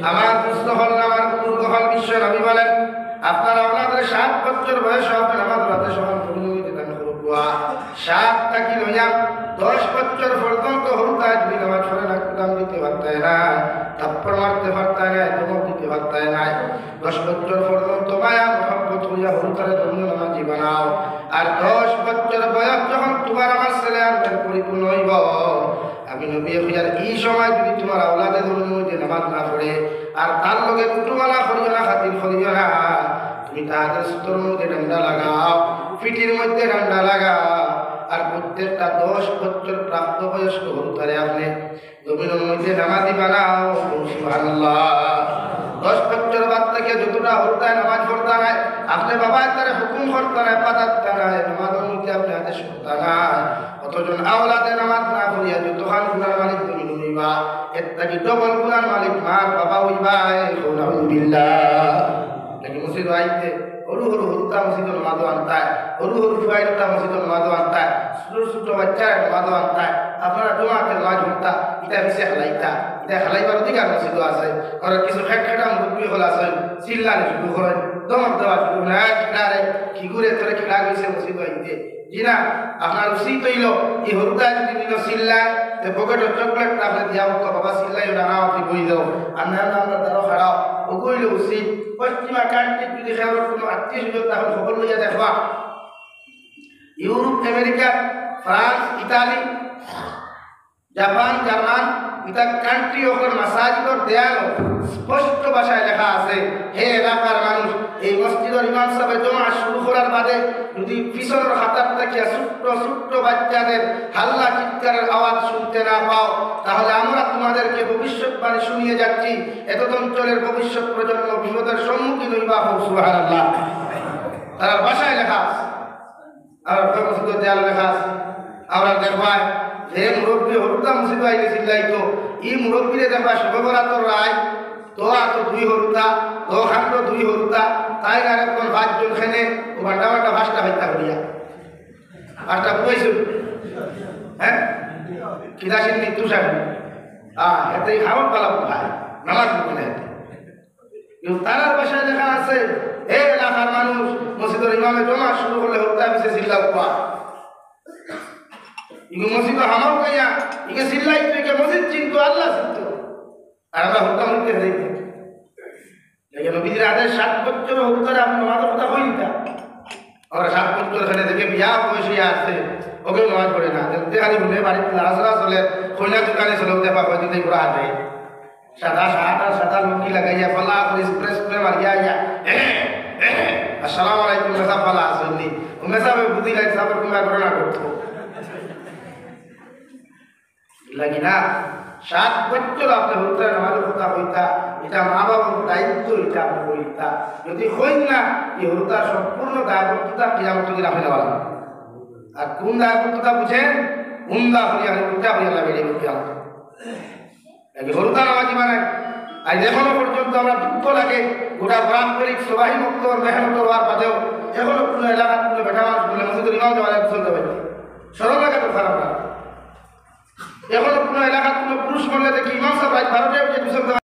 আমার দুস্থ হল আমার বুজুর্গ হল বিশ্ব নবী বলেন আপনার আপনাদের 7 বছর বয়সে আপনি নামাজ পড়তে সমান করুন দান করুন 7 টাকি লইয়া 10 বছর পর্যন্ত হরতা যদি নামাজ পড়ে না কুদাম দিতে পারতায় না থাপ্পড় মারতে পারতায় না ধমক দিতে পারতায় না 10 বছর পর্যন্ত মায়া মহব্বত হইয়া হরতারে ধন্য নামাজি বানাও আর 10 বছর বয়স যখন তোমার আমার ছেলে আর পরিপূর্ণ হইব আমি নবী হইয়ার এই সময় যদি তোমার আওলাদে ধন্য যে নামাজ না পড়ে আর তার লগে কুটুমালা করিও না খাতির করিও না তুমি তাদের সুতোর মধ্যে ডান্ডা লাগাও পিঠির মধ্যে ডান্ডা লাগাও আর প্রত্যেকটা 10 বছর প্রাপ্ত বয়স্ক হরতারে আপনি জমিনের মধ্যে নামাজি বানাও সুবহানাল্লাহ 10 বছর বাদ থেকে যতটা হরতায় নামাজ পড়তা নাই আপনি বাবা তারা হুকুম করতা নাই পাতাতা নাই নামাজের মধ্যে আপনি আদেশ করতা নাই অতজন আওলাদে নামাজ না পড়িয়া যতখান গুনার মালিক তুমি হইবা এর থেকে ডবল গুনার মালিক মার বাবা হইবা নাউযুবিল্লাহ নাকি মসজিদ আইতে হরু হরু হরুতা মসজিদ নামাজ আনতায় হরু হরু ফুয়াইতা মসজিদ নামাজ আনতায় ছোট ছোট বাচ্চারা নামাজ আনতায় আপনারা জমাতে নামাজ পড়তা এটা বেশি হালাইতা এটা হালাইবার অধিকার মসজিদ আছে আর কিছু খেটখেটা মুরব্বী হল আছে চিল্লানি শুরু করেন দমক দেওয়া শুরু না খিলারে কি ঘুরে তোরে খিলা গেছে মসজিদ আইতে জি না আপনার উচিত হইল এই হরুতা যদি নিল চিল্লায় পকেটের চকলেট আপনি দিয়া বাবা চিল্লাই না আপনি বই দাও আর না আমরা তারও খাড়াও ওগুলো উচিত পশ্চিমা কান্ট্রি যদি খেয়াল কোনো আত্মীয় স্বজন তাহলে খবর লইয়া দেখবা Europe America France Italy Japan German এটা কান্ট্রি ওখানে মাসাজিদর দেয়াল স্পষ্ট ভাষায় লেখা আছে হে এলাকার মানুষ এই মসজিদের ইমাম সাহেব জমা শুরু করার বাদে যদি পিছনের হাতার থেকে ছোট্ট ছোট্ট বাচ্চাদের হাল্লা চিৎকারের আওয়াজ শুনতে না পাও তাহলে আমরা তোমাদেরকে ভবিষ্যৎবাণী শুনিয়ে যাচ্ছি এত অঞ্চলের ভবিষ্যৎ প্রজন্ম বিপদের সম্মুখীন হইবা হোক সুবহানাল্লাহ তার ভাষায় লেখা আছে আর মসজিদের দেয়াল লেখা আছে আমরা দেখবাই যে মুরব্বী হরুতা মসজিদ আইলে চিল্লাইতো এই মুরব্বীরে দেখবা সবরাতর রায় তো আত 2 হরুতা তো খান্ড 2 হরুতা তাই আর এখন 5 জন খেনে ও ঘন্টা ঘন্টা ভাষটা হইতা করিয়া আরটা কইছো হ্যাঁ কিদাসিন মৃত্যু সাহেব এতে খাওয়ার পালা ভাই নামাজ পড়ে তারার ভাষায় লেখা আছে হে এলাকার মানুষ মসজিদের ইমামে জমা শুরু করলে হত্যা বিশে চিল্লাও পা ইগো মসজিদ হামাও কাইয়া ইগে চিল্লাই তুই মসজিদ চিনতো আল্লাহ চিনতো আর আমরা হত্যা হইতে হইতে দেখে নবীজির আদেশ 7 বছর হত্যারে আপনি নামাজের কথা হইতা আমরা 7 বছর এখানে দেখে বিয়া বয়সে আছে ওকে নামাজ পড়ে না দেখালি ভুলে বাড়িতে লাজরা চলে কইনা দোকানে চলে দেখা হয় দিতে পুরো হাতে সাদা শার্ট আর সাদা লুঙ্গি লাগাইয়া ফলা করে স্প্রে স্প্রে মারিয়া ইয়া আসসালামু আলাইকুম মেসাব ফলা আসেননি ও মেসাবে বুদ্ধি লাগে সাবর কিংবা ঘটনা করতো লাগি না 7 বছর আপনি হইতা নামাজের কথা হইতা এটা মা বাবার দায়িত্ব এটা আপনি হইতা যদি হইন না এই হইতা সম্পূর্ণ দায়বদ্ধতা কিয়ামতের দিন আপনি নেওয়া আর কোন দায়বদ্ধতা বুঝেন উমদা হইয়া উল্টা হইয়া লাগে এই কিয়ামত এই হইতা নামাজি মানে আজ এখনো পর্যন্ত আমরা দুঃখ লাগে গোটা পারস্পরিক সবাই মুক্ত মেহনত হওয়ার বাদেও এখনো কোনো এলাকার কোনো বেটা মানুষ বলে মসজিদের ইমাম যাওয়া চলতে পারে সরল লাগে তো খারাপ না এখনো কোনো এলাকার কোনো পুরুষ বললে দেখি ইমাম সাহেব রাত 12টায় উঠে গোসল দেওয়া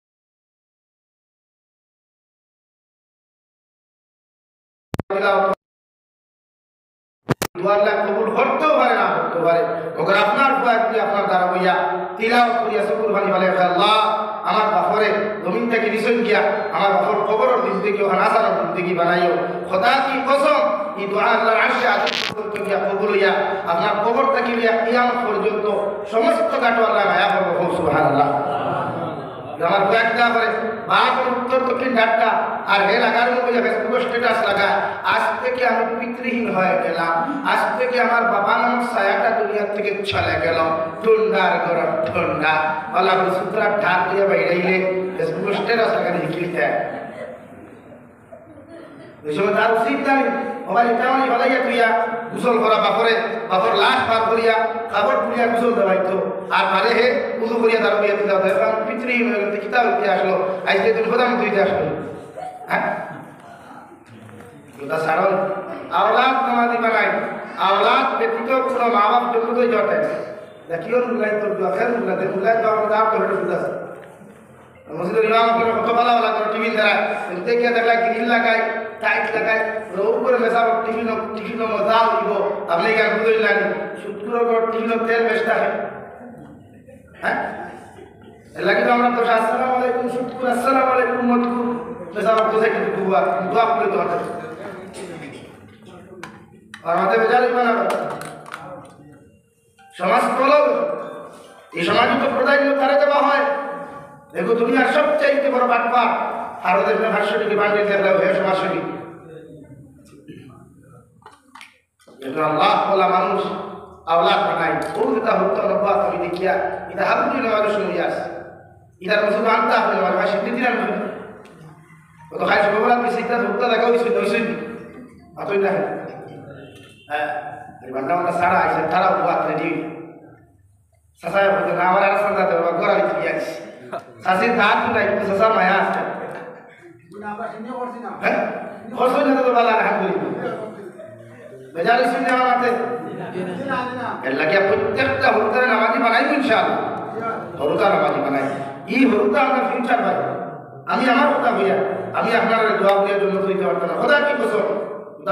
কবুল করতেও পারে না করতে পারে ওকে আপনার আপনার দ্বারা বইয়া তিলাওয়াত করিয়া শুকুর ভালি ভালো আল্লাহ আমার বাপরে জমিন থেকে নিচন গিয়া আমার বাপর কবরের জিন্দগি ও হানাসার জিন্দগি বানাইও খোদা কি কসম এই দোয়া আল্লাহর আরশে আজিম পর্যন্ত গিয়া কবুল হইয়া আপনার কবর থেকে গিয়া কিয়ামত পর্যন্ত সমস্ত কাটো আল্লাহ মায়া করবো সুবহানাল্লাহ আমার কয়েকটা করে বাপ উত্তর দক্ষিণ ডাক্তার আর হে লাগার মধ্যে ফেসবুক স্ট্যাটাস লাগায় আজ থেকে আমি পিতৃহীন হয়ে গেলাম আজ থেকে আমার বাবা নামক ছায়াটা দুনিয়ার থেকে চলে গেল ঠন্ডার গরম ঠন্ডা আল্লাহ সুতরা ঠাক দিয়ে বাইরে ফেসবুক স্ট্যাটাস লাগানো লিখিতে তার উচিত জানি আমার এটা মানে ভালাইয়া তুইয়া গোসল করা বাপর লাশ পার করিয়া কাপড় পুড়িয়া গোসল দেওয়াইতো আর পারে হে উজু করিয়া তার বিয়ে দিতে হতো এখন পিতৃহীন হয়ে গেল কিতাব দিয়ে আসলো আজকে তুমি প্রধান ধুইতে আসলো হ্যাঁ সারল আওলাদ নামাজি বানাই আওলাদ ব্যতীত কোনো মা বাপ জন্মতেই জটে দেখিও উল্লাই তোর দোয়া খেল উল্লাতে উল্লাই দেওয়ার মধ্যে আপনার বুঝাচ্ছে মসজিদের ইমাম করে কত ভালো ভালো করে টিফিন দেয় দেখে দেখলা গ্রিল লাগায় টাইট লাগায় উপরে মেশাব টিফিন মজাও দিব আপনি কেন বুঝলেন না শুক্র টিফিন তেল বেশ থাকে হ্যাঁ এলাকি তো আমরা তো আসসালামু আলাইকুম শুক্র আসসালামু আলাইকুম মতকুর মেশাব তো থেকে দোয়া করে দোয়া করে আর আমাদের বেজারি বানাবে সমাজ বলো এই সমাজে তো প্রধান্য তারা দেওয়া হয় দেখো দুনিয়ার সবচাইতে বড় বাটপার আর ওদের ভাষ্যটিকে বানিয়ে দেখলে হয়ে সমাজসেবী আল্লাহ বলা মানুষ আওলাদ বানাই ওটা হত্যা নব্বা তুমি দেখিয়া এটা হাবুটি নেওয়ার সময় আসে এটার মধ্যে আনতে আপনি আমার ভাষা দিদিরান কত খাই সবাই বেশি এটা হত্যা দেখা হয়েছে নইছেন অতই না হ্যাঁ বান্ডা বান্ডা সারা আছে তারা বুয়াত রেডি সাসায় বলতে না আমার আর সন্ধ্যা দেবো গোড়া লিখে গিয়েছি সাসির দাঁত নাই কিন্তু সাসা মায়া আছে হ্যাঁ খরচ না তো ভালো হাত করি বেজারি শুনে আমার হাতে এর লাগে প্রত্যেকটা হরুতার নামাজি বানাই ইনশাআল্লাহ হরুতা নামাজি বানাই এই হরুতা আমরা ফিউচার ভাই আমি আমার কথা হইয়া আমি আপনার দোয়া দেওয়ার জন্য দিতে পারতাম না খোদা কি বসো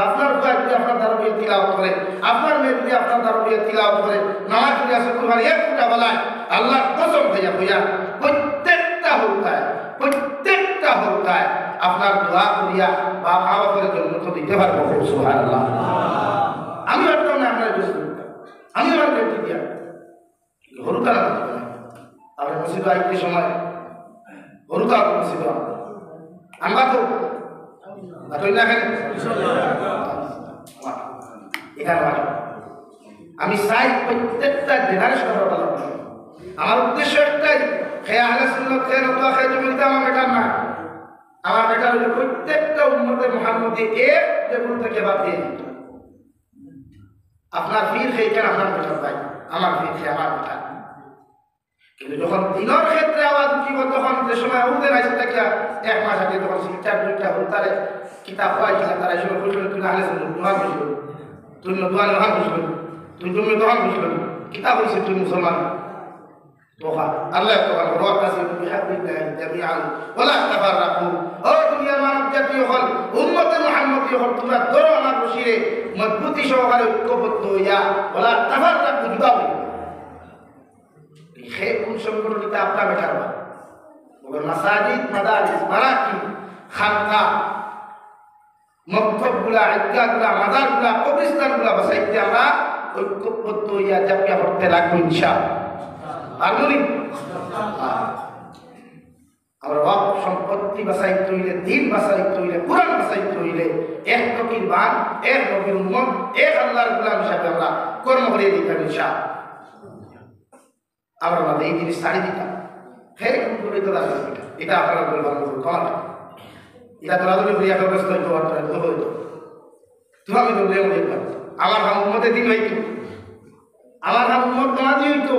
আপনার দোয়া যদি আপনার দারবিয়া তিলাওয়াত করে আপনার মেয়ে যদি আপনার দারবিয়া তিলাওয়াত করে নামাজ যদি আসে কুরবান এক ফুটা বলায় আল্লাহর কসম হইয়া প্রত্যেকটা হরুতায় আপনার দোয়া করিয়া বা মা বাবার জন্য তো দিতে পারবো সুবহানাল্লাহ আমি ভাবতাম না আপনার বেশি আমি আমার ব্যক্তি দিয়া হরুতা না আপনার মসজিদ আইতে সময় হরুতা মসজিদ আমরা তো আমি চাই প্রত্যেকটা জেনারেশন আমার উদ্দেশ্য একটাই খেয়ে আহলে সুন্নাত খেয়ে নতুন খেয়ে জমিতে আমার বেটার না আমার বেটার হলো প্রত্যেকটা উম্মতে মুহাম্মদী এক টেবিল থেকে বাদ দিয়ে দিত আপনার ফির খেয়ে কেন আপনার বেটার ভাই আমার ফির খেয়ে আমার বেটার কিন্তু যখন দিনের ক্ষেত্রে আওয়াজ উঠিব তখন যে সময় উঠে আসে দেখিয়া এক মাস আগে যখন শিক্ষা দুইটা হতারে কিতাব পাইছিলাম তারা এসব বলছিল তুই আহলে সুন্নাত দোয়া বুঝলো তুই দোয়া দোহান বুঝলো তুই জমি দোহান বুঝলো কিতাব হয়েছে তুই মুসলমান দোহা আল্লাহ তখন ওয়াতাসিমু বিহাবলিল্লাহি জামিআন ওয়ালা তাফাররাকু ও দুনিয়ার মানব জাতীয় হল উম্মতে মুহাম্মদী হল তোমরা ধরো আমার রশিরে মজবুতি সহকারে ঐক্যবদ্ধ হইয়া ওয়ালা তাফাররাকু জুদা হইয়া এই কোন সংগঠনটা আপনার বেটার হয় মাসাজিদ মাদারিস মারাকি খানকা মক্তবগুলা ঈদগাহগুলা মাজারগুলা কবরস্থানগুলা বাসাইতে আমরা ঐক্যবদ্ধ হইয়া জাপিয়া পড়তে লাগবো ইনশাআল্লাহ আর বলি আমরা ওয়াক্ফ সম্পত্তি বাসাইতে হইলে দিন বাসাইতে হইলে কুরআন বাসাইতে হইলে এক নবীর বান এক নবীর উম্মত এক আল্লাহর গোলাম হিসাবে আমরা কর্ম করে দিতাম ইনশাআল্লাহ আমরা আমাদের এই জিনিস ছাড়ি দিতাম ফের করে তো এটা আপনারা বলবার কমাল এটা তোরা যদি হইয়া ব্যস্ত হইতো তো হইতো তুমি আমি বললে আমার হাম উম্মতে দিন হইতো আমার হাম উম্মত নামাজি হইতো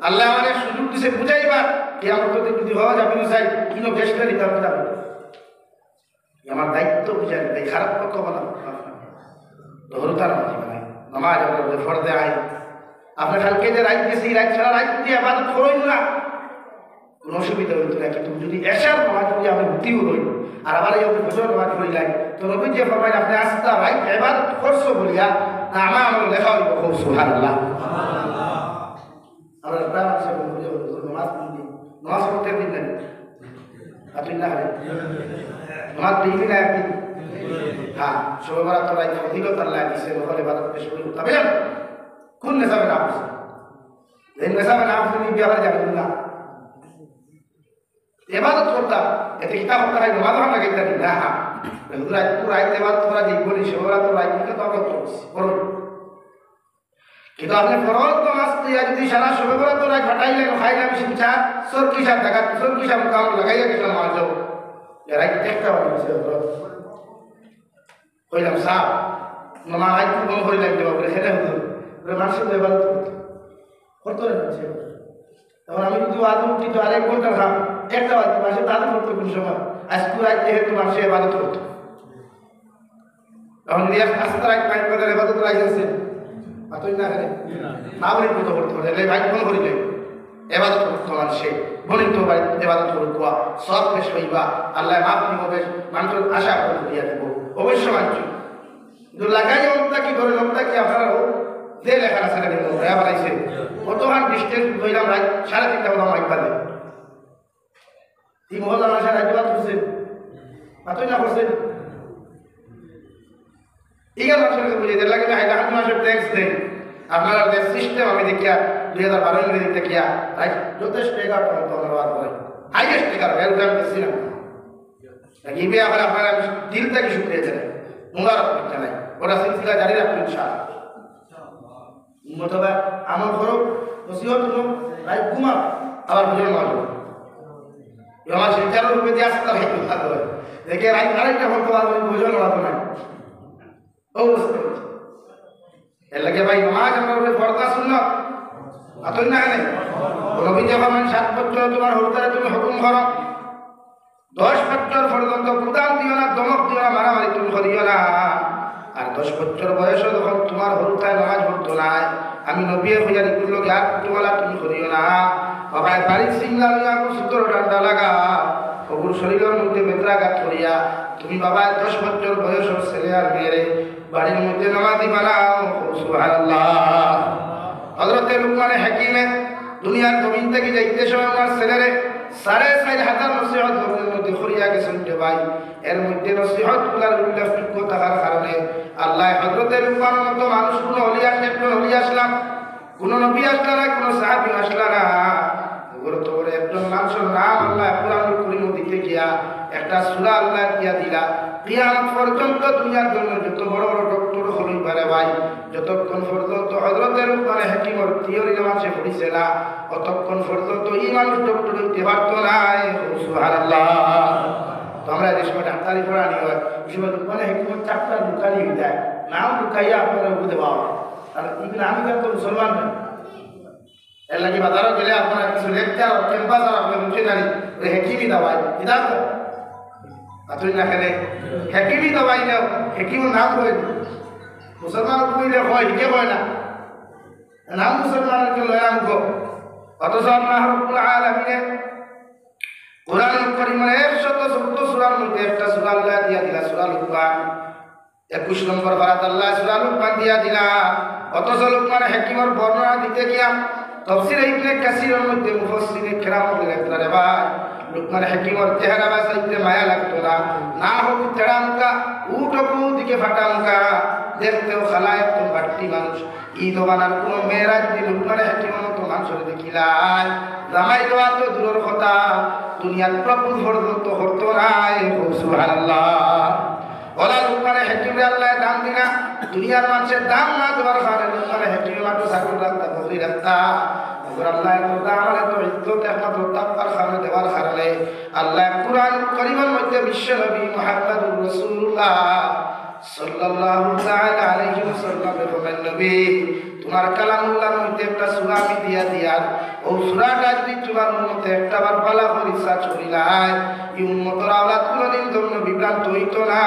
আল্লাহ আমাদের সুযোগ দিছে বুঝাইবার কি আমার তো যদি হওয়া যাবে না চাই কিনো গেস্টটা দিতাম যাবে আমার দায়িত্ব বুঝাই তাই খারাপ পক্ষ বলা হরুতার নামাজি বানাই নামাজ আপনার ফর্দে আই আপনার কালকে যে রাইট গেছে এই রাইট ছাড়া রাইট দিয়ে আবার করইন না কোনো অসুবিধা হইতো না কিন্তু যদি এসার নামাজ যদি আপনি উঠিও রইল আর আবার এই বছর নামাজ পড়িলাই তো নবী যে ফরমাইন আপনি আস্তা রাইট এবার খরচ বলিয়া না আমার লেখা হইব খুব সুবহানাল্লাহ আমরা প্রাণ আছে নামাজ পড়ি নামাজ পড়তে দিন না আপনি না হয় নামাজ দিবি না একদিন হ্যাঁ সবার তো রাইট দিলো তার লাগিছে ওখানে বাদ পেশ করি তবে কোন নেশাবে না আপনি এই নেশাবে না আপনি বিয়ার যাবেন না এবাদত করতাম এতে কিতাব করতে হয় নামাজ আমার লাগাইতে না হ্যাঁ পুরো আইতে এবার তোমরা যে বলি সেবার তো রাইতে তো আমরা করুন কিন্তু আপনি ফরজ নামাজ দিয়া যদি সারা সবে বলা তো রাই ঘটাইলে খাইলাম শিক্ষা সর কিসাব দেখা সর কিসাব কাম লাগাইয়া গেছিলাম মাঝ রাইতে একটা বানিয়েছে কইলাম সাপ মামা রাইতে কম করিলাম দেবা বলে সেটা হতো মানুষের এবাদত করতো না তখন আমি যদি আদৌ উঠি তো আরেক ঘন্টা খাম একটা বাদ মানুষের তাদের করতো কোন সময় আজকে রাত যেহেতু মানুষের এবাদত করতো তখন যদি আস্তে রাত পাইন বাজার এবাদত রাখছে আতই না করে না বলে করতে করতে পারে ভাই ফোন করি যাই ইবাদত করতে মানুষে বলিত ভাই ইবাদত করব সব পেশ হইবা আল্লাহ মাফ নিবে মানুষের আশা করে দিয়া দিব অবশ্য মানুষ কিন্তু লাগাই ওটা কি করে লোকটা কি আপনারাও যে লেখা আছে নাকি দয়া বানাইছে কতখান ডিস্টেন্স হইলাম ভাই 3.5 ঘন্টা মাইক বাজে এই মহল্লা মাসে রাজবাদ করছে মাতই না করছে ইগাল মাসে বুঝে দেড় লাগে হাইলা হাত মাসের ট্যাক্স দেয় আপনারা যে সিস্টেম আমি দেখিয়া 2012 में দেখিয়া রাইট যথেষ্ট টাকা ধন্যবাদ করে হাইয়েস্ট টাকা এর দাম বেশি না নাকি বে আবার আপনারা দিল থেকে শুকরিয়া জানাই মুবারক জানাই ওরা সিলসিলা জারি রাখবেন ইনশাআল্লাহ মতবা আমার ঘর নসিহত হলো রাইট ঘুমা আবার বুঝে মারো আমার শিক্ষার রূপে দিয়ে আসতে হবে ভালো দেখে রাইট আরেকটা বলতে পারবো বুঝে মারো না ও এর লাগে ভাই নামাজ আমরা ফরজ সুন্নাত আতই না কেন নবী যখন 7 বছর তোমার হরতারে তুমি হুকুম করো 10 বছর পর্যন্ত কুদাম দিও না দমক দিও না মারামারি তুমি করিও না আর 10 বছর বয়স যখন তোমার হরতায় নামাজ পড়তো না আমি নবী হইয়ারি করলো আর কুতুমালা তুমি করিও না বাবা বাড়ি সিংলা লইয়া সুতর ডান্ডা লাগা ওগুর শরীরের মধ্যে বেত্রাঘাত করিয়া তুমি বাবা 10 বছর বয়সের ছেলে আর মেয়েরে বাড়ির মধ্যে নামাজি বানাও সুবহানাল্লাহ হযরতে লুকমান হাকিমে দুনিয়ার জমিন থেকে যাইতে সময় আমার ছেলেরে 4,500 নসিহত মধ্যে করিয়া গেছেন যে ভাই এর মধ্যে নসিহত গুলার উল্লেখযোগ্য থাকার কারণে আল্লাহ হযরতে লুকমানের মতো মানুষ কোন ওলি আসলাম কোন নবী আসলা না কোন সাহাবী আসলা না গুরুত্বপূর্ণ একজন মানুষের নাম আল্লাহ কোরআনুল কারীম দিতে গিয়া একটা সূরা আল্লাহ দিয়া দিলা কিয়ামত পর্যন্ত দুনিয়ার জন্য যত বড় বড় ডক্টর হলই পারে ভাই যতক্ষণ পর্যন্ত হযরতে লুকমান হাকিমের থিওরি নামাজে পড়িছে না ততক্ষণ পর্যন্ত এই মানুষ ডক্টর হইতে পারতো না সুবহানাল্লাহ তোমরা যে সময় ডাক্তারি পড়ানি হয় এই সময় লুকমান হাকিমের চারটা দোকানি হয়ে যায় নাম লুকাইয়া আপনারা বুঝতে পাওয়া আর ইবনে আমি তো মুসলমান না এর লাগে বাজারে গেলে আপনারা কিছু লেকচার ক্যাম্পাস আর আপনি মুখে জানি হেকিমি দাওয়াই কিতাব আতুই না খেলে হেকিমি দাওয়াই নাও হেকিম নাম কই মুসলমান কইলে হয় হিকে হয় না নাম মুসলমানের কে লয়াম গো অথচ আল্লাহ রাব্বুল আলামিন কোরআনুল কারীমের 114 সূরার মধ্যে একটা সূরা আল্লাহ দিয়া দিলা সূরা লুকমান 21 নম্বর পারাত আল্লাহ সূরা লুকমান দিয়া দিলা অথচ লুকমান হাকিমের বর্ণনা দিতে গিয়া তাফসীর ইবনে কাসীরের মধ্যে মুফাসসিরে কেরাম বলেন রে ভাই লুকমান হাকিমের চেহারা বাসাইতে মায়া লাগতো না হোক তেড়ামকা উঠকু দিকে ফাটামকা দেখতেও খালায়েক তো বাট্টি মানুষ ঈদ বানার কোন মেরাজ দি লুকমান হাকিমের মতো মানুষের দেখিলাই জামাই দেওয়া তো দূরের কথা দুনিয়ার প্রভু পর্যন্ত হতো নাই সুবহানাল্লাহ ওলা লুকমান হাকিমে আল্লাহ দাম দিনা দুনিয়ার মানুষের দাম না দেওয়ার কারণে লুকমান হাকিমে মাত্র ছাগল রাখতা বকরি রাখতা আল্লাহ আমাদের তো ইজ্জত একমাত্র তাকওয়ার কারণে দেওয়ার কারণে আল্লাহ কুরআন কারীমের মধ্যে বিশ্ব নবী মুহাম্মদুর রাসূলুল্লাহ সাল্লাল্লাহু তাআলা আলাইহি ওয়াসাল্লাম বলেন নবী তোমার কালামুল্লাহর মধ্যে একটা সূরা আমি দিয়া ও সূরাটা যদি তোমার উম্মতে একটা বার পালা করে রিসার্চ করিলাই এই উম্মতের আওলাদ কোনদিন জন্য বিভ্রান্ত হইতো না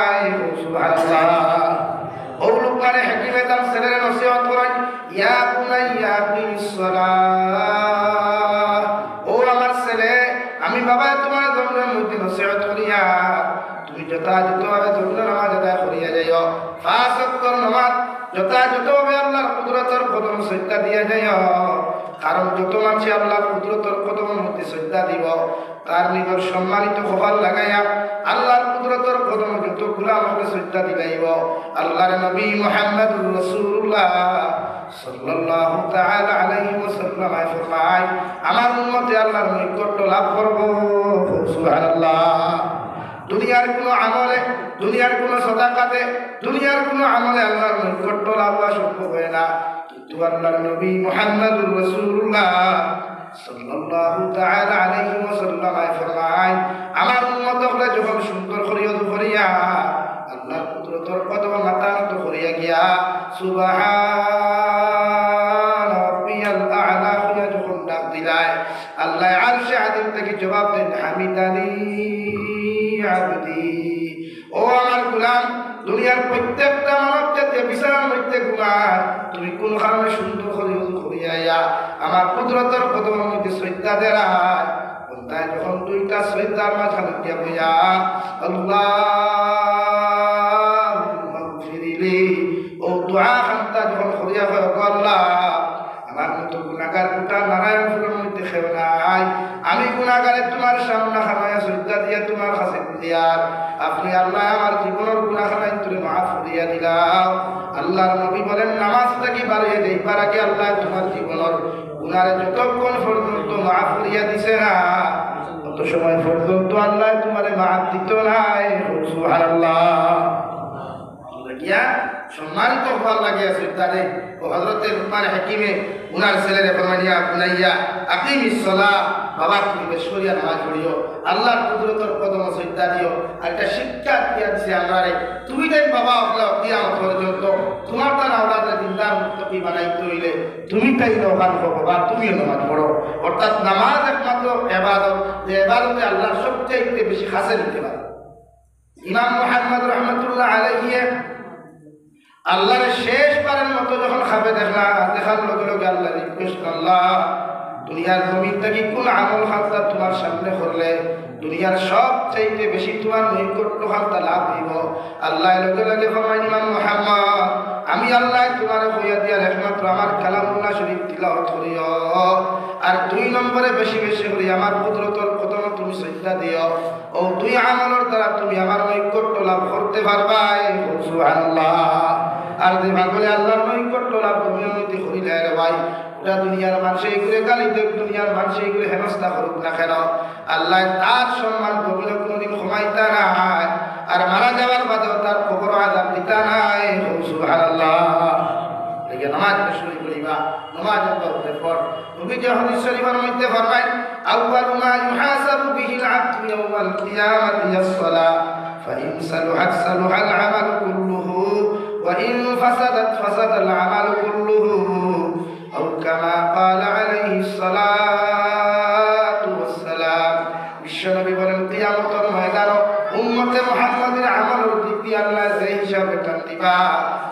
সুবহানাল্লাহ ও লুকমান হাকিমে তার ছেলের নসিহত করেন ইয়া বুনাইয়া বিস সালাহ ও আমার ছেলে আমি বাবা তোমার জন্মের মধ্যে নসিহত করিয়া তুমি যথাযথভাবে জন্য নামাজ আদায় করিয়া যাইও 5 ওয়াক্ত নামাজ যথাযথভাবে আল্লাহর কুদরতের কদম সজদা দিয়া যাইও কারণ যত মানুষ আল্লাহর কুদরতের কদমের মধ্যে সজদা দিব তার নিজের সম্মানিত কপাল লাগাইয়া আল্লাহর কুদরতের কদমে যত গোলাম হবে সজদা দিবাইব আল্লাহর নবী মুহাম্মদুর রাসূলুল্লাহ সাল্লাল্লাহু তাআলা আলাইহি ওয়াসাল্লাম ফরমায় আমার উম্মতে আল্লাহর নৈকট্য লাভ করব সুবহানাল্লাহ দুনিয়ার কোন আমলে দুনিয়ার কোন সাদাকাতে দুনিয়ার কোন আমলে আল্লাহর নৈকট্য লাভ হওয়া সম্ভব হয় না কিন্তু আল্লাহর নবী মুহাম্মদুর রাসূলুল্লাহ সাল্লাল্লাহু তাআলা আলাইহি ওয়াসাল্লাম ফরমায় আমার উম্মত হলে যখন সুন্দর করিয়া দুপরিয়া আল্লাহর কুদরতের কদমে মাথা নত করিয়া গিয়া সুবহান রাব্বিয়াল আ'লা কইয়া যখন ডাক দিলায় আল্লাহ আরশে আযম থেকে জবাব দেন হামিদানি আবদি ও আমার গোলাম দুনিয়ার প্রত্যেকটা মানব জাতি বিছানার মধ্যে ঘুমায় তুমি কোন কারণে সুন্দর করে করিয়া আমার কুদরতের কদম মধ্যে শ্রদ্ধা দেয় তাই যখন দুইটা শ্রদ্ধার মাঝখানে গিয়া বইয়া আল্লাহ ফিরিলি ও দোয়া খান্তা যখন করিয়া হয় আল্লাহ আমার মতো গুণাগার গোটা নারায়ণপুরের মধ্যে খেয়ে নাই আমি গুণাগারে তোমার সামনে খানায় শ্রদ্ধা দিয়া তোমার কাছে বুঝিয়ার আপনি আল্লাহ আমার জীবনের গুণাখানায় তুমি মাফ করিয়া দিলাম আল্লাহর নবী বলেন নামাজটা কি বাড়িয়ে দেই পারাকে আল্লাহ তোমার জীবনের গুণারে যতক্ষণ পর্যন্ত মাফ করিয়া দিছে না তত সময় পর্যন্ত আল্লাহ তোমারে মাফ দিত নাই সুবহানাল্লাহ সম্মানিত হওয়ার লাগে শ্রদ্ধারে ও হযরতে লুকমান হাকিমে উনার ছেলেরে ফরমাইয়া বুনাইয়া আকিমিস সালাহ বাবা তুমি বেশরিয়া নামাজ পড়িও আল্লাহর কুদরতের কদম শ্রদ্ধা দিও আর একটা শিক্ষা দিয়া দিছে আমরারে তুমি দেন বাবা আপনার কিয়ামত পর্যন্ত তোমার তার আওলাদের দিনদার মুত্তাকি বানাইতে হইলে তুমি তাই রোহান করো বাবা তুমিও নামাজ পড়ো অর্থাৎ নামাজ একমাত্র ইবাদত যে ইবাদতে আল্লাহর সবচেয়ে বেশি খাসে দিতে পারে ইমাম মুহাম্মদ রাহমাতুল্লাহ আলাইহি আল্লাহর শেষবারের মতো যখন খাবে দেখার লগে লগে আল্লাহ রিকোয়েস্ট আল্লাহ দুনিয়ার জমিন থেকে কোন আমল খাতা তোমার সামনে করলে দুনিয়ার সব চাইতে বেশি তোমার নৈকট্য খাতা লাভ হইব আল্লাহ লগে লগে ফরমাইন ইমাম মুহাম্মদ আমি আল্লাহ তোমার হইয়া দিয়ার একমাত্র আমার কালামুল্লাহ শরীফ তিলাওয়াত করিও আর 2 নম্বরে বেশি বেশি করে আমার কুদরতের কদম তুমি শ্রদ্ধা দিও ও 2 আমলের দ্বারা তুমি আমার নৈকট্য লাভ করতে পারবা সুবহানাল্লাহ আর যে ভাগলে আল্লাহর নৈকট্য লাভ তুমি হইতে করিলে রে ভাই ওটা দুনিয়ার মানুষ এইগুলো গালি দেব দুনিয়ার মানুষ এইগুলো হেনস্থা করুক না কেন আল্লাহ তার সম্মান কবুলে কোনোদিন ক্ষমাইতা নাই আর মারা যাওয়ার বাদেও তার কবর আযাব দিতা নাই সুবহানাল্লাহ দেখে নামাজ শুরু করিবা নামাজ পড়তে পর নবী যে হাদিস শরীফের মধ্যে ফরমায় আউয়ালু মা ইউহাসাবু বিহিল আবদু ইয়াওমাল কিয়ামাতি আস-সালাহ ফাইন সালুহাত সালুহাল আমাল কুল্লুহু ওয়া ইন ফাসাদাত ফাসাদাল আমাল কুল্লুহু আও কামা ক্বালা আলাইহিস সালাতু ওয়াস সালাম বিশ্বনবী বলেন কিয়ামতের ময়দানে উম্মতে মুহাম্মাদের আমলের দিক দিয়ে আল্লাহ যে হিসাবে দিবা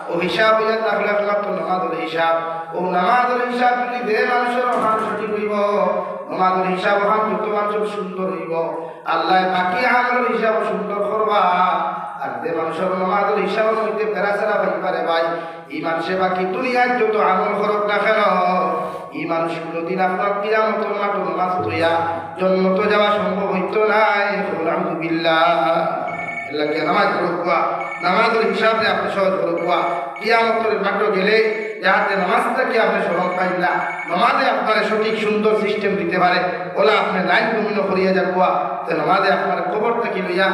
ও হিসাব হইয়া তাহলে একমাত্র নামাজের হিসাব ও নামাজের হিসাব যদি যে মানুষের হাত সঠিক হইব নামাজের হিসাব হাত যত মানুষের সুন্দর হইব আল্লাহ বাকি আমলের হিসাব সুন্দর করবা আর যে মানুষের নামাজের হিসাব হইতে ফেরাসেরা পাইপারে ভাই এই মানুষে বাকি দুনিয়ার যত আমল করক না কেন এই মানুষ কোনোদিন আপনার কিয়ামতের মাঠে নামাজ হইয়া জন্নত যাওয়া সম্ভব হইতো নাই আলহামদুলিল্লাহ আল্লাহকে নামাজ পড়বা নামাজের হিসাবে আপনি সহজ করবা কিয়ামতের মাঠে গেলে যাতে নামাজটাকে আপনি স্মরণ পাই না নামাজে আপনার সঠিক সুন্দর সিস্টেম দিতে পারে ওলা আপনি লাইন কমিন করিয়া যাবা তো নামাজে আপনার কবর থেকে লইয়া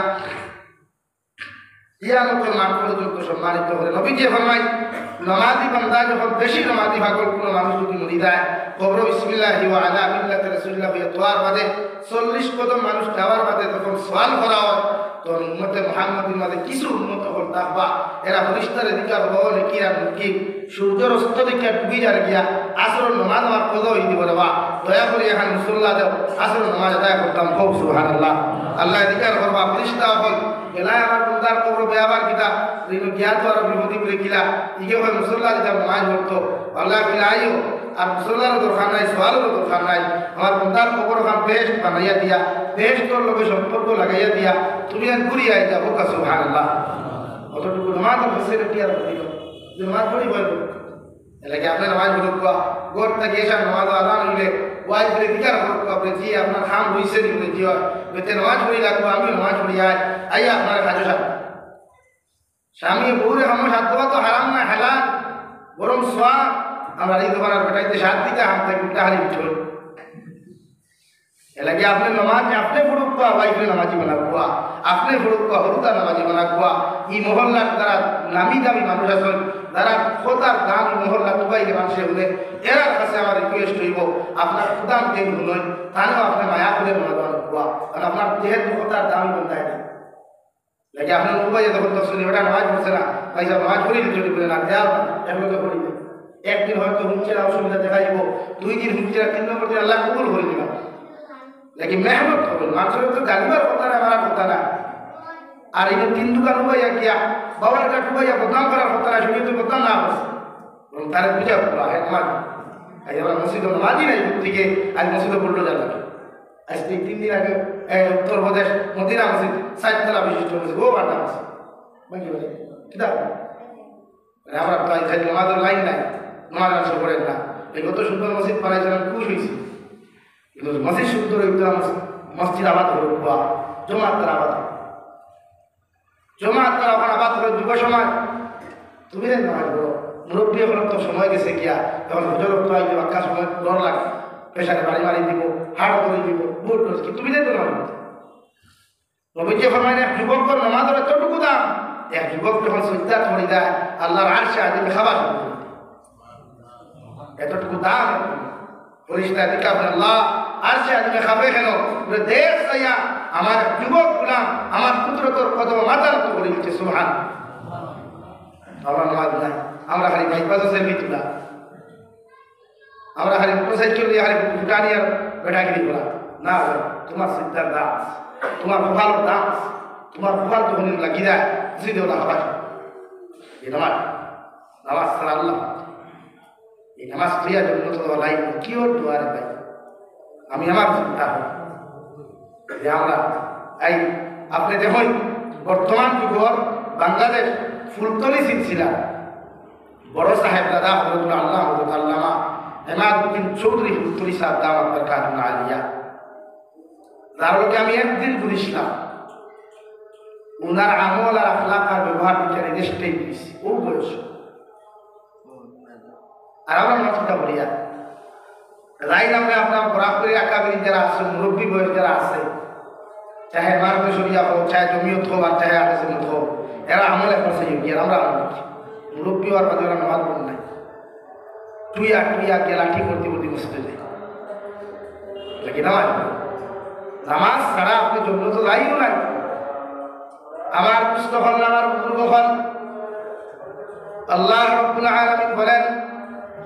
কিয়ামতের মাঠ পর্যন্ত সম্মানিত করে নবীজি ফরমায় নামাজি বান্দা যখন বেশি নামাজি ভাগল কোনো মানুষ যদি মরি যায় কবর বিসমিল্লাহি ওয়া আলা মিল্লাতি রাসূলিল্লাহ হইয়া দোয়ার বাদে 40 কদম মানুষ যাওয়ার বাদে যখন সওয়াল করা হয় তখন উম্মতে মুহাম্মাদির মাঝে কিছু উন্নত হল থাকবা এরা ফেরেশতার অধিকার হওয়া নেকিরা মুকিম সূর্যের অস্ত দিকে ডুবি যার গিয়া আসরের নামাজ আমার কদা হই দিব বাবা দয়া করে এখন মুসল্লা দাও আসরের নামাজ আদায় করতাম খুব সুবহানাল্লাহ আল্লাহ অধিকার করবা ফেরেশতা হল এলাই আমার বন্দার কবর বেয়াবার কিতা রিনো জ্ঞাত আর বিভূতি বলে কিলা ইগে হয় মুসল্লা দিতাম নামাজ পড়তো আল্লাহ বিলাইও আর মুসল্লার দরকার নাই সোয়ালের দরকার নাই আমার বন্দার কবর খান বেশ বানাইয়া দিয়া বেশ তোর লোকে সম্পর্ক লাগাইয়া দিয়া তুমি আর ঘুরিয়ে আই যাবো কা সুবহানাল্লাহ অতটুকু নামাজ ফেসিলিটি আর দিল যে নামাজ পড়ি বলবো এলাকে আপনার নামাজ পড়বা গোর থেকে এসে নামাজ আদান হইলে ওয়াই বলে দিকার করবো আপনি জি আপনার খাম হইছে নি বলে জি হয় বেতে নামাজ পড়ি লাগবো আমি নামাজ পড়ি আই আপনার কাজও সাথে স্বামী বউরে আমার সাথ দেওয়া তো হারাম না হালাল বরং সোয়া আমরা এই দোকানের বেটাইতে সাথ দিতে হাম থেকে উল্টা হারি উঠল এলাকে আপনি নামাজ আপনি পড়ুকা ওয়াইফে নামাজি বানাবুয়া আপনি পড়ুকা হরুতা নামাজি বানাবুয়া এই মহল্লার দ্বারা নামি দামি মানুষ আছেন যারা খোদার দাম মহল্লা টুকাইলে মানুষে হলে এরার কাছে আমার রিকোয়েস্ট হইব আপনার খুদাম কেন হলেন তাহলেও আপনি মায়া করে নামাজ বানাবুয়া কারণ আপনার যেহেতু খোদার দামই বন্ধায় না লাগে আপনার উপায় তখন তো শুনি ওটা নামাজ পড়ছে না ভাই সব নামাজ পড়ি যদি বলে না দেওয়া এগুলোকে পড়ি একদিন হয়তো হুঁচেরা অসুবিধা দেখা যাব 2 দিন হুঁচেরা 3 নম্বর দিন আল্লাহ কবুল করে দিবা लेकिन मेहनत करो মানুষের তো গালিবার কথা না মারা কথা না আর এই তিন দোকান উপাইয়া গিয়া বাবার কাঠ উপাইয়া বদনাম করার কথা না শুনে তো বদনাম না হবে তারে বুঝা পড়া হেকমাত আজ আমরা মসজিদে নামাজই নাই থেকে আজ মসজিদে বুলডোজার লাগে। আজ 3 দিন আগে উত্তরপ্রদেশ মদিনা মসজিদ 60 তলা বিশিষ্ট মসজিদ ও বাটা মসজিদ বাকি বলে কিতাব আমরা তো আজ নামাজের লাইন নাই, নামাজ আসে পড়েন না। এই কত সুন্দর মসজিদ বানাইছিলাম, খুশ হয়েছি। কিন্তু মসজিদ সুন্দর হইতে মসজিদ আবাদ হল জমাত তারা আবাদ হবে, জমাত তারা ওখানে আবাদ হবে যুব সমাজ। তুমি দেখ নামাজ বলো মুরব্বী এখন তো সময় গেছে গিয়া, তখন হুজুর তো আইবে বাক্কা সময় ডর লাগে, পেশাকে বাড়ি মারি দিব, হাড় করে দিব, বুট কি তুমি দেখ নামাজ নবীজি ফরমাইলেন এক যুবকের নামাজের এতটুকু দাম, এক যুবক যখন সজ্জা ছড়ি দেয় আল্লাহর আরশে আজিমে খাবার শুরু করে, এতটুকু দাম। ফেরেশতা দিকা আল্লাহ আরশে আজিমে খাবে কেন? বলে দেশ চাইয়া আমার যুবক গুলাম আমার কুদরতের কদম মাথা নত করে দিচ্ছে। সুবহান। আমরা নামাজ নাই, আমরা খালি বাইপাসে সেলফি তোলা, আমরা খালি মোটরসাইকেল দিয়ে খালি ফুটানি আর বেটাগিরি করা না। তোমার সিদ্ধার দাম, তোমার ভালো দাম, তোমার ভালো যখন লাগি যায় বুঝিতে ওলা খাবার এই নামাজ, নামাজ ছাড়া আল্লাহ এই নামাজ ক্রিয়া জন্য তো লাইন কি ওর দুয়ারে পাই। আমি আমার চিন্তা যে আমরা এই আপনি দেখুন বর্তমান যুগর বাংলাদেশ ফুলতলি সিলসিলা বড় সাহেব দাদা হজরতুল আল্লাহ হজরত আল্লামা হেমাদুদ্দিন চৌধুরী ফুলতলি সাহেব দাওয়াত বরকাতুল আলিয়া, যার লোকে আমি একদিন ঘুরেছিলাম। উনার আমল আর আখলাক আর ব্যবহার বিচারে দেশটাই দিয়েছি ও বয়স। আর আমার মাথা বলিয়া রাইন আমরা আপনার বরাবরি আকাবিরি যারা আছে, মুরব্বী বয়স যারা আছে, চাহে মারবে সরিয়া হোক, চাহে জমিয়ত হোক আর চাহে আহসিনত হোক, এরা আমল এখন সেই গিয়ে আমরা আমল করছি। মুরব্বী হওয়ার বাদে ওরা নামাজ পড়ে নাই, টুইয়া টুইয়া গিয়ে লাঠি করতে করতে বসতে যায়। কি নামাজ? নামাজ ছাড়া আপনি জন্য তো লাইও নাই। আমার পুষ্ট হল আমার বুজুর্গ হল আল্লাহ রাব্বুল আলামিন বলেন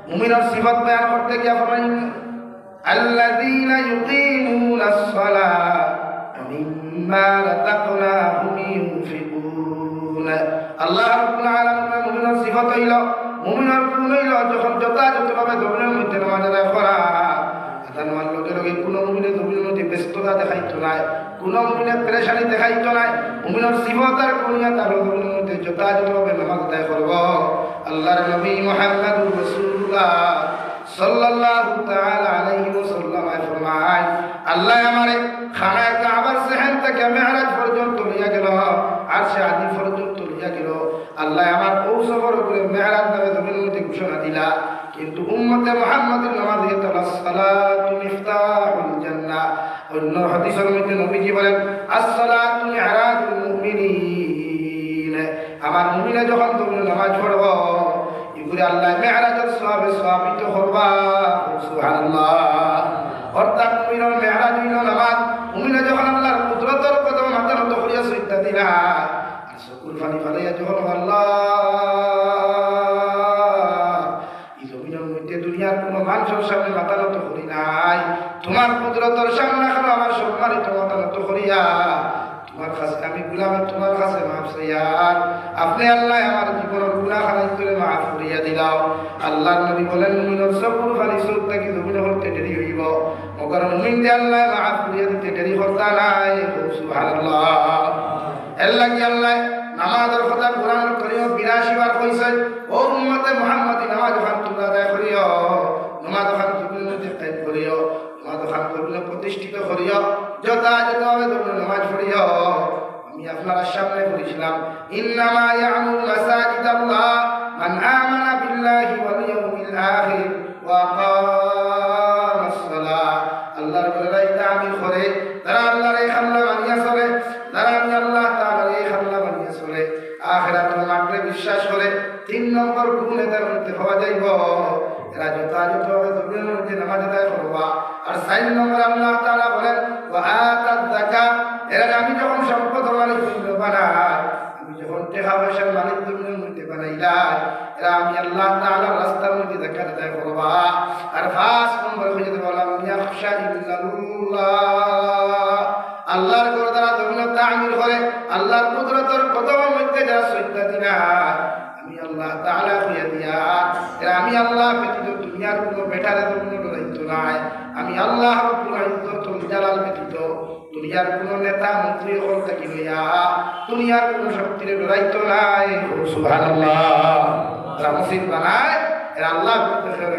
মুমিনের সিফাত বয়ান করতে গিয়ে ফরমাইন আল্লাযীনা ইউকিমুনাস সালাতা মিম্মা রাযাকনাহুম ইউনফিকুন। আল্লাহ রাব্বুল আলামিন মুমিনের সিফাত হইল, মুমিনের গুণ হইল যখন যথাযথভাবে ধর্মের মধ্যে নামাজ আদায় করা। আদান লোকের লগে কোনো মুমিনের ধর্মের মধ্যে ব্যস্ততা দেখাইতো নাই, কোনো মুমিনের পেরেশানি দেখাইতো নাই। মুমিনের সিফাত আর গুণিয়া তার ধর্মের মধ্যে যথাযথভাবে নামাজ আদায় করব। আল্লাহর নবী মুহাম্মদুর রাসূলুল্লাহ সাল্লাল্লাহু তাআলা আলাইহি ওয়াসাল্লাম ফরমায় আল্লাহ আমারে খানায়ে কাবার সেখান থেকে মেরাজ পর্যন্ত লইয়া গেল, আরশে আদি পর্যন্ত লইয়া গেল। আল্লাহ আমার পৌঁছাবার করে মেরাজ নামে জমিনের মধ্যে ঘোষণা দিলা। কিন্তু উম্মতে মুহাম্মাদের নামাজ তাআলা সালাতু মিফতাহুল জান্নাহ। অন্য হাদিসের মধ্যে নবীজি বলেন as-সালাতু মি'রাজুল মুমিনিন। আমার মুমিনা যখন তুমি নামাজ পড়ব এগুলি আল্লাহ মেরাজের সওয়াবে সওয়াবিত করবা। সুবহানাল্লাহ। অর্থাৎ মুমিনের মেরাজ হইল নামাজ। মুমিনা যখন আল্লাহর কুদরতের কদম মাথা নত করিয়া সিজদা দিলা আর চকুর পানি ফেলাইয়া যখন আল্লাহ এই জমিনের মধ্যে দুনিয়ার কোনো মানুষের সামনে মাথা নত করি নাই, তোমার কুদরতের সামনে এখন আমার সম্মানিত মাথা নত করিয়া তোমার কাছে আমি গুলাম, তোমার কাছে মাফ চাইয়ার আপনি আল্লাহ আমার জীবনের গুনাহ খারাপ করে মাফ করিয়া দিলাও। আল্লাহর নবী বলেন মুমিনের চকুর পানি চোখ থেকে জমিন হতে দেরি হইব, মগর মুমিন দিয়ে আল্লাহ মাফ করিয়া দিতে দেরি করতা নাই। সুবহানাল্লাহ। এর লাগি আল্লাহ নামাজের কথা কোরআন করিও 82 বার কইছে, ও উম্মতে মুহাম্মাদি নামাজ খান তোমরা আদায় করিও, নামাজ খান তুমি কায়েম করিও, নামাজ খান তুমি প্রতিষ্ঠিত করিও, যথাযথভাবে তোমরা নামাজ পড়িও। আমি আপনার সামনে বলেছিলাম ইন্নামা ইয়ামুরু মাসাজিদাল্লাহ মান আমানা বিল্লাহি ওয়াল ইয়াউমিল আখির ওয়া আকামাস সালাহ। আল্লাহর ঘরে তামিল করে যারা আল্লাহর এই খাল্লা মানিয়া চলে, যারা আমি আল্লাহ তাআলার এই খাল্লা মানিয়া চলে, আখিরাতের মাঠে বিশ্বাস করে, 3 নম্বর গুণ এদের মধ্যে পাওয়া যাইব। এরা যথাযথভাবে দুনিয়ার মধ্যে নামাজ আদায় করবা। আর 4 নম্বর আল্লাহ তাআলা বলেন ওয়া আতাত যাকাত। এরা আমি যখন সম্পদ মালিক বানাই, আমি যখন টাকা পয়সার মালিক দুনিয়ার মধ্যে বানাইলাই, এরা আমি আল্লাহ তাআলার রাস্তার মধ্যে যাকাত আদায় করবা। আর 5 নম্বর হইতে বললাম ইয়াখশা ইল্লাল্লাহ। আল্লাহর ঘর দ্বারা দুনিয়া তামিল করে, আল্লাহর কুদরতের কদমের মধ্যে যারা সজ্জা দিনা আমি আল্লাহ তাআলা হইয়া দিয়া, এরা আমি আল্লাহ ব্যতীত দুনিয়ার কোনো বেটারে কোনো দায়িত্ব নাই। আমি আল্লাহ রাব্বুল ইজ্জতুল জালাল ব্যতীত দুনিয়ার কোনো নেতা মন্ত্রী হল থাকি লইয়া দুনিয়ার কোনো শক্তির দায়িত্ব নাই। সুবহানাল্লাহ। যারা মসজিদ বানায় এরা আল্লাহ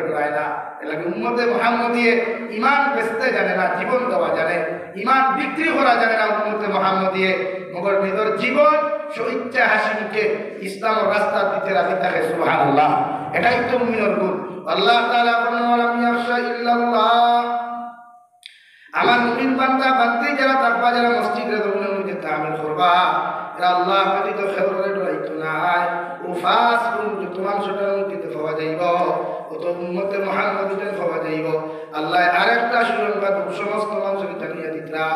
ডরায় না। এলাকে উম্মতে মুহাম্মদিয়ে ইমান বেচতে জানে না, জীবন দেওয়া জানে, ইমান বিক্রি করা জানে না। উম্মতে মুহাম্মদিয়ে মগর নিজের জীবন স্বইচ্ছা হাসি মুখে ইসলামের রাস্তা দিতে রাজি থাকে। সুবহানাল্লাহ। এটাই তো মুমিনের গুণ। আল্লাহ তাআলা বলেন ওয়ালাম ইয়াশা ইল্লাল্লাহ, আমার মুমিন বান্দা বান্দি যারা তাকওয়া যারা মসজিদের জমিনের মধ্যে তামিল করবা এরা আল্লাহ ব্যতীত খেবরের দায়িত্ব নাই। উফাস তোমার সেটার মধ্যে পাওয়া যাইব, কত উম্মতে মুহাম্মদিদের পাওয়া যাইব। আল্লাহ আরেকটা সুসংবাদ সমস্ত মানুষকে জানিয়ে দিতরা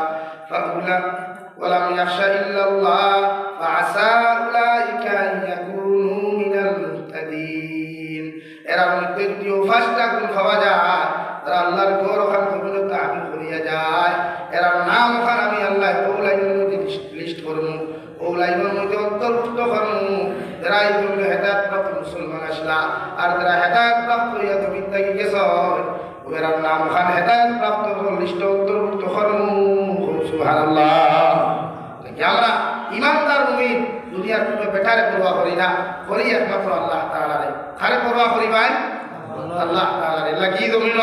ফাকুলা ওয়ালাম ইয়াশা ইল্লাল্লাহ ফাআসা উলাইকা আন ইয়াকুনু মিনাল মুহতাদিন। এরা মধ্যে যদি উফাসটা গুণ পাওয়া যায় তারা আল্লাহর ঘর ওখান থেকে তামিল করিয়া যায়, এরা নাম ওখান আমি আল্লাহ ওলাইনের মধ্যে লিস্ট করবো, ওলাইনের মধ্যে অন্তর্ভুক্ত করবো। যারা এই জন্য হেদায়ত প্রাপ্ত মুসলমান আসলা আর যারা হেদায়ত প্রাপ্ত হইয়া তুমি তাকে গেছ ওরা নাম ওখান হেদায়ত প্রাপ্ত লিস্ট অন্তর্ভুক্ত করবো। সুবহানাল্লাহ। আমরা ইমানদার মুমিন দুনিয়ার কোনো বেটারে পরোয়া করি না, করি একমাত্র আল্লাহ তাআলারে। কারে পরোয়া করি ভাই? আল্লাহ তাআলারে। লাগি জমিন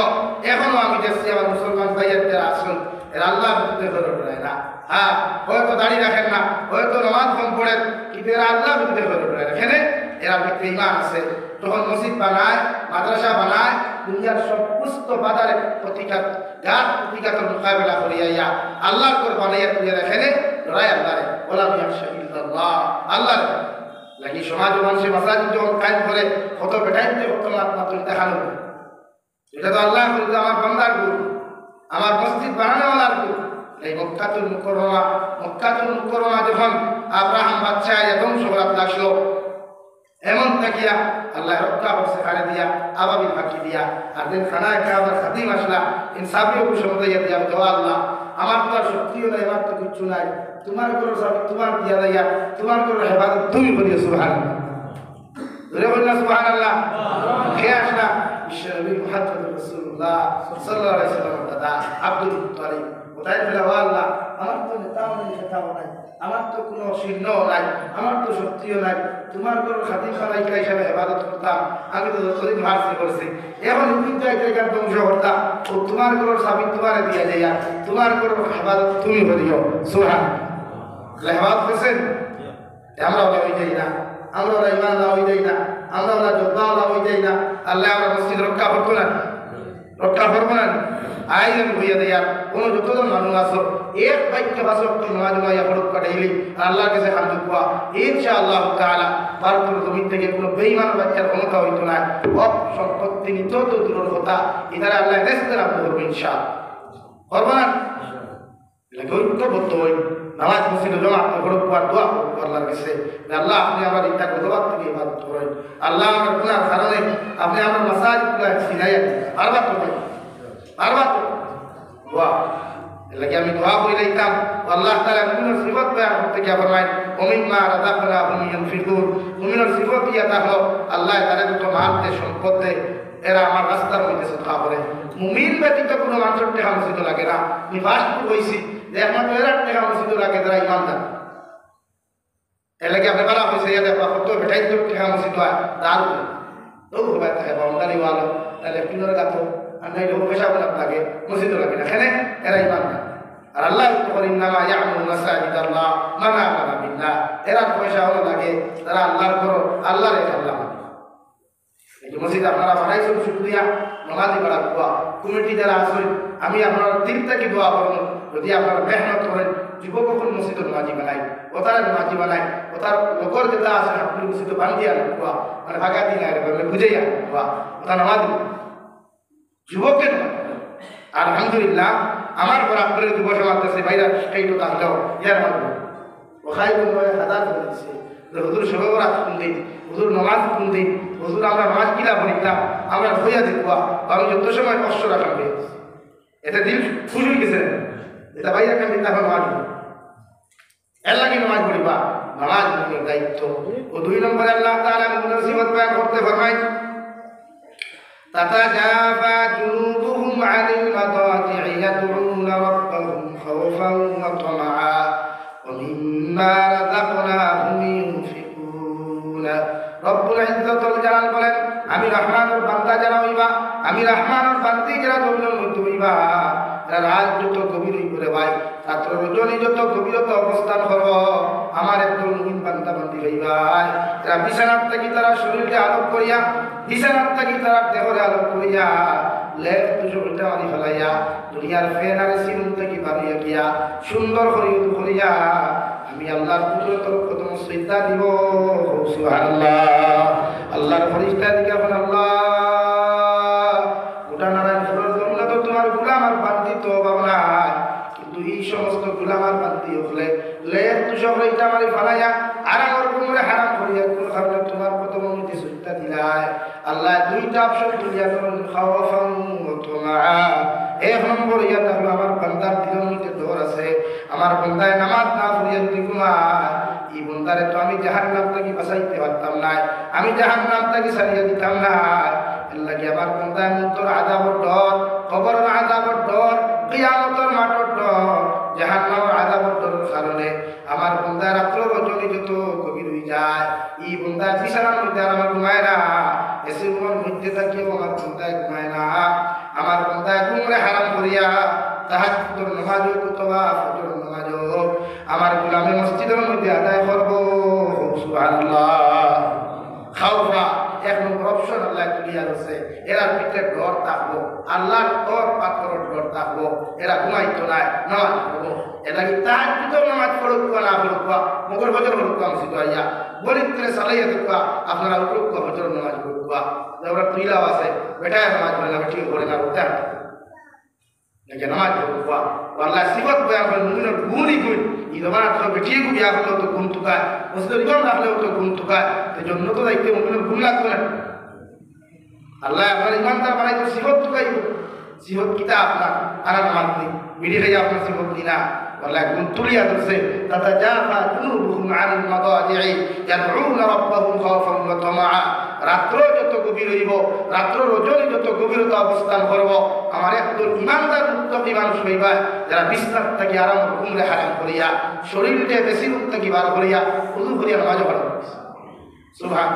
এখনো আমি দেখছি আমার মুসলমান ভাইয়ের যারা আসুন এরা আল্লাহ বিরুদ্ধে করে না। হ্যাঁ, হয়তো দাড়ি রাখেন না, হয়তো নামাজ কম পড়েন, কিন্তু এরা আল্লাহ বিরুদ্ধে করে না। এখানে এরা ভিতরে ইমান আছে। তখন মসজিদ বানায়, মাদ্রাসা বানায়, দুনিয়ার সমস্ত বাজারে প্রতিঘাত ঘাত প্রতিঘাতের মোকাবেলা করিয়া আল্লাহর করে বানাইয়া করিয়া এখানে লড়াই আল্লাহরে ওয়ালাম ইয়াশা ইল্লাল্লাহ। আল্লাহ লাগি সমাজ মানুষের মাসাজিদ যখন কায়েম করে কত বেটাইতে কত মাত্র দেখানো, এটা তো আল্লাহ বলতে আমার বান্দার গুণ, আমার মসজিদ বানানোওয়ালার গুণ। এই মক্কাতুল মুকাররমা যখন আব্রাহাম বাদশাহ ধ্বংস করার আসলো, এমন থাকিয়া আল্লাহ রক্ষা করছে খাড়ে দিয়া আবাবিল ফাঁকি দিয়া। আর দিন খানায় খাবার খাদিম আসলা ইনসাফিও কুসমাইয়া দিয়া তো আল্লাহ আমার তো আর শক্তিও নাই, আমার তো কিচ্ছু নাই, তোমার কোনো সব তোমার দিয়া দিয়া তোমার কোনো হেফাজত তুমি করিও। সুবহানাল্লাহ। ধরে বললাম সুবহানাল্লাহ। খেয়ে আসলা বিশ্বনবী মুহাম্মদ রাসূলুল্লাহ সাল্লাল্লাহু আলাইহি ওয়াসাল্লাম দাদা আব্দুল মুত্তালিব কোথায় ফেলে আল্লাহ আমার তো নেতাও নাই, সেটাও নাই, আমার তো কোনো চিহ্নও নাই, আমার তো শক্তিও নাই, তোমার কোনো খাদিম মালাইকা হিসাবে হেফাজত করতাম, আমি তো যতদিন ভার্সি করছি এখন জায়গায় ধ্বংস করতাম, ও তোমার কোনো সাবিত তোমার দিয়া যাইয়া তোমার কোনো হেফাজত তুমি করিও। সুবহানাল্লাহ। হেফাজত করছেন আমরা ওলা হয়ে যাই না, আমরা ওলা ইমান হয়ে যাই না, আমরা ওলা যোদ্ধা হয়ে যাই না। আল্লাহ আমরা মসজিদ রক্ষা করবো না, রক্ষা করবো না। আইন হইয়া দেয়া কোনো যতজন মানুষ আসো এক বাক্য ভাষক নামাজ মাইয়া ফরক কাটাইলি আল্লাহর কাছে হামদ কোয়া ইনশাআল্লাহ তাআলা ভারতের জমিন থেকে কোনো বেঈমান বাচ্চার ক্ষমতা হইতো না। অপ সম্পত্তি নিত তো দূরের কথা, ইধারে আল্লাহ নেস্তের আপনি করবো ইনশাআল্লাহ। করবো না এলাকে ঐক্যবদ্ধ হই নামাজ মসজিদে জমা ফরক কোয়ার দোয়া করবো আল্লাহর কাছে। আল্লাহ আপনি আমার ইচ্ছা গতবার থেকে ইবাদত করেন, আল্লাহ আমার গুনার কারণে আপনি আমার মাসাজিদগুলো সিনাইয়া বারবার করবেন, বারবার দোয়া এলাকে আমি দোয়া করে দিতাম। আল্লাহ তাআলা মুমিনের সিফাত বয়ান করতে গিয়ে ফরমায় ওমিম্মা রাযাকনাহুম ইউনফিকুন। মুমিনের সিফাত ইয়া তাহলো আল্লাহ তাআলা যত মাল দেয় সম্পদ দেয় এরা আমার রাস্তার মধ্যে সদকা করে। মুমিন ব্যতীত কোনো মানুষের টাকা মসজিদ লাগে না। আমি ফার্স্ট কইছি যে একমাত্র এরা টাকা মসজিদ লাগে যারা ইমানদার। এলাকে আপনি বলা হয়েছে ইয়া দেখো কত বেটাই তো টাকা মসজিদ হয় তার তো ভাই থাকে বাউন্ডারি ওয়ালো তাহলে পিনর গাতো নাই লোক পেশা বলে লাগে মসজিদও লাগে না। এখানে এরা ইমান না। আর আল্লাহ ইন্নামা ইয়ামুরু মাসাজিদ আল্লাহ মান আমানা বিল্লাহ। এরা পয়সা হলো লাগে তারা আল্লাহর ঘর আল্লাহর এক আল্লাহ। এই মসজিদ আপনারা বানাইছেন শুকরিয়া, নামাজি বাড়া দোয়া কমিটি যারা আছেন আমি আপনার দিল থেকে দোয়া করব যদি আপনারা মেহনত করেন যুবক কোন মসজিদ নামাজি বানাই ওতার নামাজি বানাই ওতার লোকর যেটা আছে আপনি মসজিদ বান্ধিয়া দোয়া মানে ভাগা দিন আর বুঝাইয়া দোয়া ওটা নামাজি যুবকের। আলহামদুলিল্লাহ আমার বরাবরের যুব সমাজ আছে ভাইরা সেই তো তাহলেও ইয়ার মানব ওখাই বলবো হাজার করে দিচ্ছে হুজুর সবে রাত কোন দিন, হুজুর নামাজ কোন দিন, হুজুর আমরা নামাজ কিলা পড়িতাম আমরা হইয়া দেখবা কারণ যত সময় কষ্ট রাখবে এটা দিল খুশি হয়ে গেছে এটা ভাইরা কেন দিতে এখন নামাজ এর লাগে নামাজ পড়িবা নামাজ মুমিনের দায়িত্ব। ও দুই নম্বরে আল্লাহ তাআলা মুমিনের সিফাত বয়ান করতে ফরমায় তাতাজাফা জুনুবুহুম আনিল মাদাজি'i ইয়াদউনা রাব্বাহুম খাওফান ওয়া তামাআ ওয়া মিম্মা রাযাকনাহুম ইউনফিকুন। রব্বুল ইজ্জতুল জালাল বলেন, আমি রহমানের বান্দা যারা হইবা, আমি রহমানের বান্দি যারা জমিনের মধ্যে হইবা, রাত যত গভীর করে ভাই, রাত্র রজনী যত গভীরতা অবস্থান করব, আমার একদম মুমিন বান্দা বান্দি হইবা। এরা বিছানার থাকি তারা শরীরকে আলোক করিয়া, বিছানার থাকি তারা দেহরে আলোক করিয়া, লেপ দুশোটা মারি ফেলাইয়া, দুনিয়ার ফেন আর সিরুম থেকে বাড়িয়া গিয়া সুন্দর করিয়া আমি আল্লাহর কুদরতের কদম সিজদা দিব। সুবহানাল্লাহ। আল্লাহর ফেরেশতা দিকে এখন আল্লাহ গোটা নারায়ণপুরের জমিনে তো তোমার গোলাম আর বান্দি তো বাবা, কিন্তু এই সমস্ত গোলাম আর বান্দি হলে লেপ দুশোটা ইটা মারি ফেলাইয়া আর আমার কোমরে হারাম করিয়া কোন কারণে তোমার কদম মধ্যে সিজদা দিলাই। আল্লাহ দুইটা অপশন তুলিয়া দেন, খাওয়াফান ওয়া তামাআ। এক নম্বর ইয়া দেখলো আমার বান্দার দিলের মধ্যে ডর আছে, আমার বান্দায় নামাজ না পড়িয়া যদি ঘুমায়, এই বান্দারে তো আমি জাহান্নাম থেকে বাঁচাইতে পারতাম না, আমি জাহান্নাম থেকে ছাড়িয়ে দিতাম না। এর লাগে আমার বান্দায় মুক্তর আযাবের ডর, কবরের আযাবের ডর, কিয়ামতের মাঠের ডর, জাহান্নামের আযাবের ডরের কারণে আমার বান্দায় রাত্র রজনী যত গভীর হয়ে যায়, এই বান্দায় বিছানার মধ্যে আর আমার ঘুমায় না, এসে ঘুমার মধ্যে থাকিও আমার বান্দায় ঘুমায় না। আমার বান্দায় ঘুমরে হারাম করিয়া তাহাজ্জুদের নামাজ অথবা ফজরের নামাজ আমার গোলামে মসজিদের মধ্যে আদায় করব। সুবহানাল্লাহ। খাওফা এক নম্বর অপশন আল্লাহ ক্লিয়ার আছে, এরা ভিতরে ডর থাকবো, আল্লাহর ডর পাথরের ডর থাকবো, এরা ঘুমাইতো না, নামাজ পড়বো। এর লাগে তাহাজ্জুদের নামাজ পড়ুক না পড়ুক, মগর বজর পড়ুক মসজিদ আইয়া বলিত্রে চালাইয়া দেখবা আপনারা পড়ুক বজর নামাজ পড়ুক। আমরা তুইলাও আছে বেটায় নামাজ পড়ে না, বেটিও পড়ে না, উঠতে নাকি নামাজ পড়ুক। আল্লাহ সিফত বয়া করে মুমিনের গুণই গুণ, এই জমানা তো বেটিয়ে বিয়া করলেও তো গুণ তুকায়, মসজিদের ইমাম রাখলেও তো গুণ তুকায়, এই জন্য তো দায়িত্ব মুমিনের গুণ লাগবে না। আল্লাহ আপনার ইমানদার বানাই তো সিফত তুকাইব, সিফত কিতা আপনার আর নামাজ নেই, বেরিয়ে খাই আপনার সিফত দিনা আল্লাহ গুণ তুলিয়া ধরছে। তাতাজাফা জুনুবুহুম আনিল মাদাজি'i ইয়াদউনা রাব্বাহুম খাওফান ওয়া তামাআ। রাত্র যত গভীর হইব, রাত্র রজনী যত গভীরতা অবস্থান করব, আমার একজন ইমানদার মুত্তাকি মানুষ হইবা, যারা বিছানার থেকে আরাম ঘুমরে হারাম করিয়া, শরীরকে বেশি মুত্তাকি বার করিয়া উযু করিয়া নামাজ পড়বে। সুবহান